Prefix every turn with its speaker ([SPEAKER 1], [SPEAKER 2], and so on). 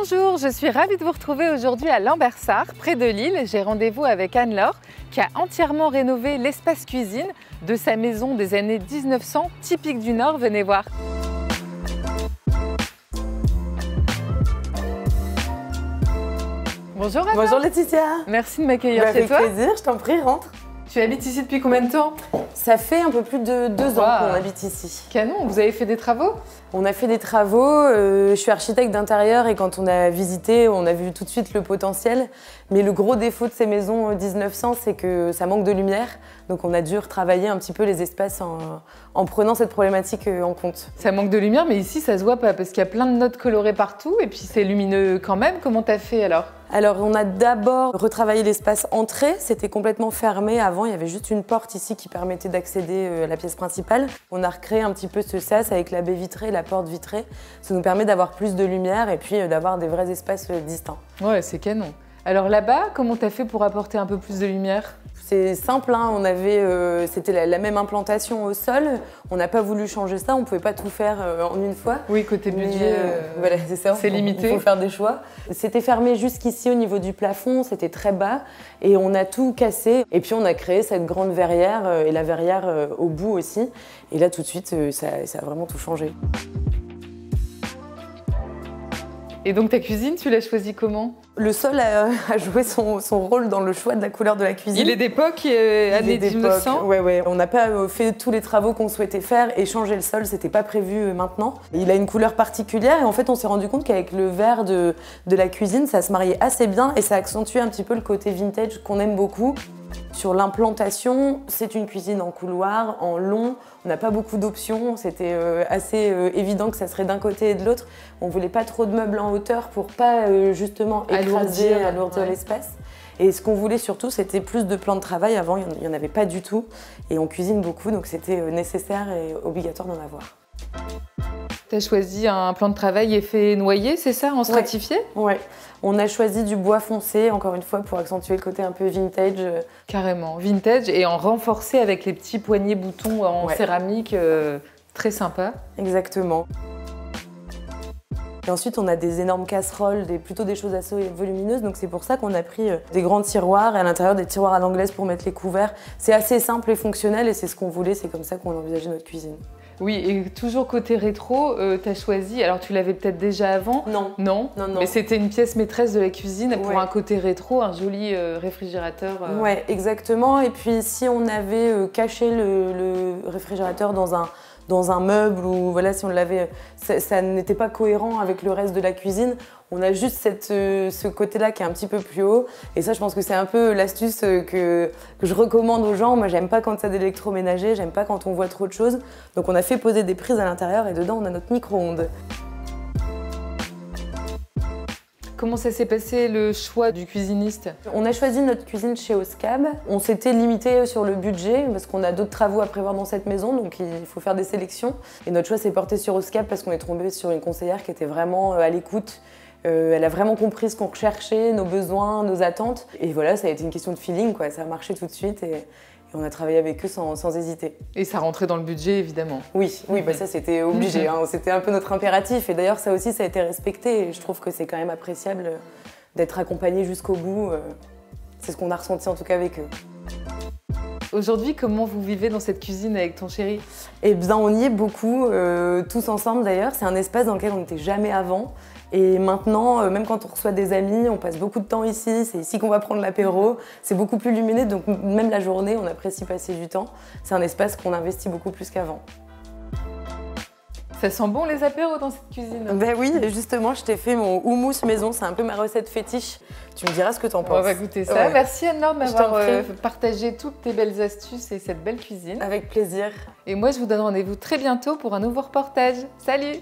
[SPEAKER 1] Bonjour, je suis ravie de vous retrouver aujourd'hui à Lambersart, près de Lille. J'ai rendez-vous avec Anne-Laure qui a entièrement rénové l'espace cuisine de sa maison des années 1900, typique du Nord. Venez voir. Bonjour Anne-Laure.
[SPEAKER 2] Bonjour Laetitia.
[SPEAKER 1] Merci de m'accueillir chez toi.
[SPEAKER 2] Avec plaisir, je t'en prie, rentre.
[SPEAKER 1] Tu habites ici depuis combien de temps?
[SPEAKER 2] Ça fait un peu plus de 2 ans qu'on habite ici.
[SPEAKER 1] Canon, vous avez fait des travaux?
[SPEAKER 2] On a fait des travaux, je suis architecte d'intérieur et quand on a visité, on a vu tout de suite le potentiel. Mais le gros défaut de ces maisons 1900, c'est que ça manque de lumière. Donc on a dû retravailler un petit peu les espaces en prenant cette problématique en compte.
[SPEAKER 1] Ça manque de lumière, mais ici ça se voit pas parce qu'il y a plein de notes colorées partout et puis c'est lumineux quand même. Comment t'as fait alors?
[SPEAKER 2] Alors on a d'abord retravaillé l'espace entrée, c'était complètement fermé avant, il y avait juste une porte ici qui permettait d'accéder à la pièce principale. On a recréé un petit peu ce sas avec la baie vitrée, la porte vitrée. Ça nous permet d'avoir plus de lumière et puis d'avoir des vrais espaces distincts.
[SPEAKER 1] Ouais, c'est canon. Alors là-bas, comment t'as fait pour apporter un peu plus de lumière?
[SPEAKER 2] C'est simple, hein. C'était la même implantation au sol. On n'a pas voulu changer ça, on ne pouvait pas tout faire en une fois.
[SPEAKER 1] Oui, côté budget,
[SPEAKER 2] voilà, c'est ça.
[SPEAKER 1] C'est limité.
[SPEAKER 2] Il faut faire des choix. C'était fermé jusqu'ici au niveau du plafond, c'était très bas et on a tout cassé. Et puis on a créé cette grande verrière et la verrière au bout aussi. Et là tout de suite, ça a vraiment tout changé.
[SPEAKER 1] Et donc ta cuisine, tu l'as choisie comment?
[SPEAKER 2] Le sol a joué son rôle dans le choix de la couleur de la cuisine.
[SPEAKER 1] Il est d'époque, années 1900?
[SPEAKER 2] Ouais. On n'a pas fait tous les travaux qu'on souhaitait faire et changer le sol, c'était pas prévu maintenant. Il a une couleur particulière et en fait on s'est rendu compte qu'avec le vert de la cuisine, ça se mariait assez bien et ça accentuait un petit peu le côté vintage qu'on aime beaucoup. Sur l'implantation, c'est une cuisine en couloir, en long. On n'a pas beaucoup d'options. C'était assez évident que ça serait d'un côté et de l'autre. On voulait pas trop de meubles en hauteur pour pas justement alourdir l'espace. Et ce qu'on voulait surtout, c'était plus de plans de travail. Avant, il n'y en avait pas du tout. Et on cuisine beaucoup, donc c'était nécessaire et obligatoire d'en avoir.
[SPEAKER 1] Tu as choisi un plan de travail effet noyer, c'est ça, en stratifié?
[SPEAKER 2] Ouais. On a choisi du bois foncé, encore une fois, pour accentuer le côté un peu vintage.
[SPEAKER 1] Carrément, vintage et en renforcé avec les petits poignées boutons en céramique, très sympa.
[SPEAKER 2] Exactement. Et ensuite, on a des énormes casseroles, plutôt des choses assez volumineuses. Donc c'est pour ça qu'on a pris des grands tiroirs et à l'intérieur des tiroirs à l'anglaise pour mettre les couverts. C'est assez simple et fonctionnel et c'est ce qu'on voulait, c'est comme ça qu'on envisageait notre cuisine.
[SPEAKER 1] Oui, et toujours côté rétro, tu as choisi, alors tu l'avais peut-être déjà avant? Non. Mais c'était une pièce maîtresse de la cuisine pour un côté rétro, un joli réfrigérateur.
[SPEAKER 2] Ouais, exactement. Et puis si on avait caché le réfrigérateur dans un meuble ou voilà, si on l'avait, ça n'était pas cohérent avec le reste de la cuisine. On a juste ce côté-là qui est un petit peu plus haut. Et ça, je pense que c'est un peu l'astuce que je recommande aux gens. Moi, j'aime pas quand c'est d'électroménager, j'aime pas quand on voit trop de choses. Donc on a fait poser des prises à l'intérieur et dedans, on a notre micro-ondes.
[SPEAKER 1] Comment ça s'est passé le choix du cuisiniste?
[SPEAKER 2] On a choisi notre cuisine chez Oscab. On s'était limité sur le budget parce qu'on a d'autres travaux à prévoir dans cette maison, donc il faut faire des sélections. Et notre choix s'est porté sur Oscab parce qu'on est tombé sur une conseillère qui était vraiment à l'écoute. Elle a vraiment compris ce qu'on recherchait, nos besoins, nos attentes. Et voilà, ça a été une question de feeling, quoi. Ça a marché tout de suite et on a travaillé avec eux sans hésiter. Et
[SPEAKER 1] ça rentrait dans le budget, évidemment.
[SPEAKER 2] Oui, bah ça c'était obligé, hein. C'était un peu notre impératif. Et d'ailleurs, ça aussi, ça a été respecté. Et je trouve que c'est quand même appréciable d'être accompagné jusqu'au bout. C'est ce qu'on a ressenti en tout cas avec eux.
[SPEAKER 1] Aujourd'hui, comment vous vivez dans cette cuisine avec ton chéri?
[SPEAKER 2] Eh bien, on y est beaucoup, tous ensemble d'ailleurs. C'est un espace dans lequel on n'était jamais avant. Et maintenant, même quand on reçoit des amis, on passe beaucoup de temps ici. C'est ici qu'on va prendre l'apéro. C'est beaucoup plus lumineux, donc même la journée, on apprécie passer du temps. C'est un espace qu'on investit beaucoup plus qu'avant.
[SPEAKER 1] Ça sent bon les apéros dans cette cuisine?
[SPEAKER 2] Ben oui, justement, je t'ai fait mon houmous maison. C'est un peu ma recette fétiche. Tu me diras ce que t'en penses.
[SPEAKER 1] On va goûter ça. Ouais. Merci Anne-Laure de m'avoir partagé toutes tes belles astuces et cette belle cuisine.
[SPEAKER 2] Avec plaisir.
[SPEAKER 1] Et moi, je vous donne rendez-vous très bientôt pour un nouveau reportage. Salut!